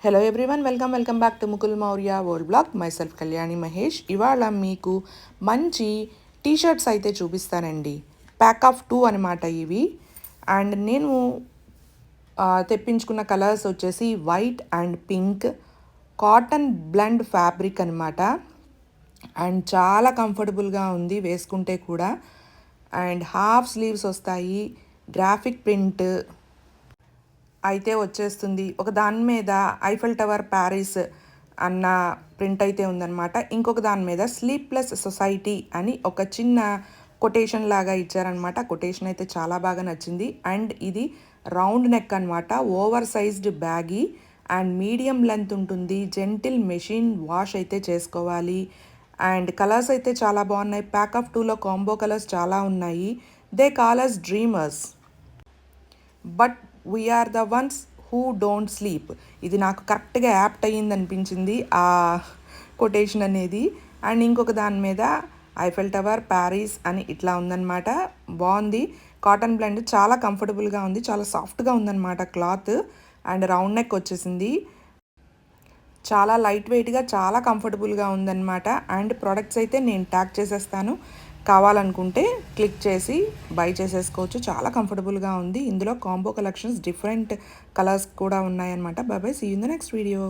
Hello everyone, welcome back to Mukul Maurya world blog. My self Kalyani Mahesh. ఇవాళ మీకు మంచి టీ షర్ట్స్ అయితే చూపిస్తానండి. ప్యాక్ ఆఫ్ 2 అనమాట ఇవి. అండ్ నేను తెప్పించుకున్న కలర్స్ వచ్చేసి white and pink, cotton blend fabric అనమాట. అండ్ చాలా కంఫర్టబుల్గా ఉంది వేసుకుంటే కూడా. అండ్ హాఫ్ స్లీవ్స్ వస్తాయి, గ్రాఫిక్ ప్రింట్ అయితే వచ్చేస్తుంది. ఒక దాని మీద ఐఫెల్ టవర్ ప్యారిస్ అన్న ప్రింట్ అయితే ఉందన్నమాట. ఇంకొక దాని మీద స్లీప్లెస్ సొసైటీ అని ఒక చిన్న కొటేషన్ లాగా ఇచ్చారనమాట. కొటేషన్ అయితే చాలా బాగా నచ్చింది. అండ్ ఇది రౌండ్ నెక్ అనమాట, over sized baggy and medium length ఉంటుంది. జెంటిల్ మెషిన్ వాష్ అయితే చేసుకోవాలి. అండ్ కలర్స్ అయితే చాలా బాగున్నాయి. ప్యాక్ ఆఫ్ 2లో కాంబో కలర్స్ చాలా ఉన్నాయి. They call us dreamers but we're the ones who don't sleep. ఇది నాకు కరెక్ట్గా యాప్ట్ అయ్యింది అనిపించింది ఆ కొటేషన్ అనేది. అండ్ ఇంకొక దాని మీద ఐఫెల్ టవర్ ప్యారిస్ అని ఇట్లా ఉందన్నమాట. బాగుంది. కాటన్ బ్లెండ్ చాలా కంఫర్టబుల్గా ఉంది, చాలా సాఫ్ట్గా ఉందన్నమాట క్లాత్. అండ్ రౌండ్ నెక్ వచ్చేసింది. చాలా లైట్ వెయిట్గా, చాలా కంఫర్టబుల్గా ఉందన్నమాట. అండ్ ప్రోడక్ట్స్ అయితే నేను ట్యాగ్ చేసేస్తాను, కావాలనుకుంటే క్లిక్ చేసి బై చేసేసుకోవచ్చు. చాలా కంఫర్టబుల్గా ఉంది. ఇందులో కాంబో కలెక్షన్స్ డిఫరెంట్ కలర్స్ కూడా ఉన్నాయన్నమాట. Bye bye, see you in the next video.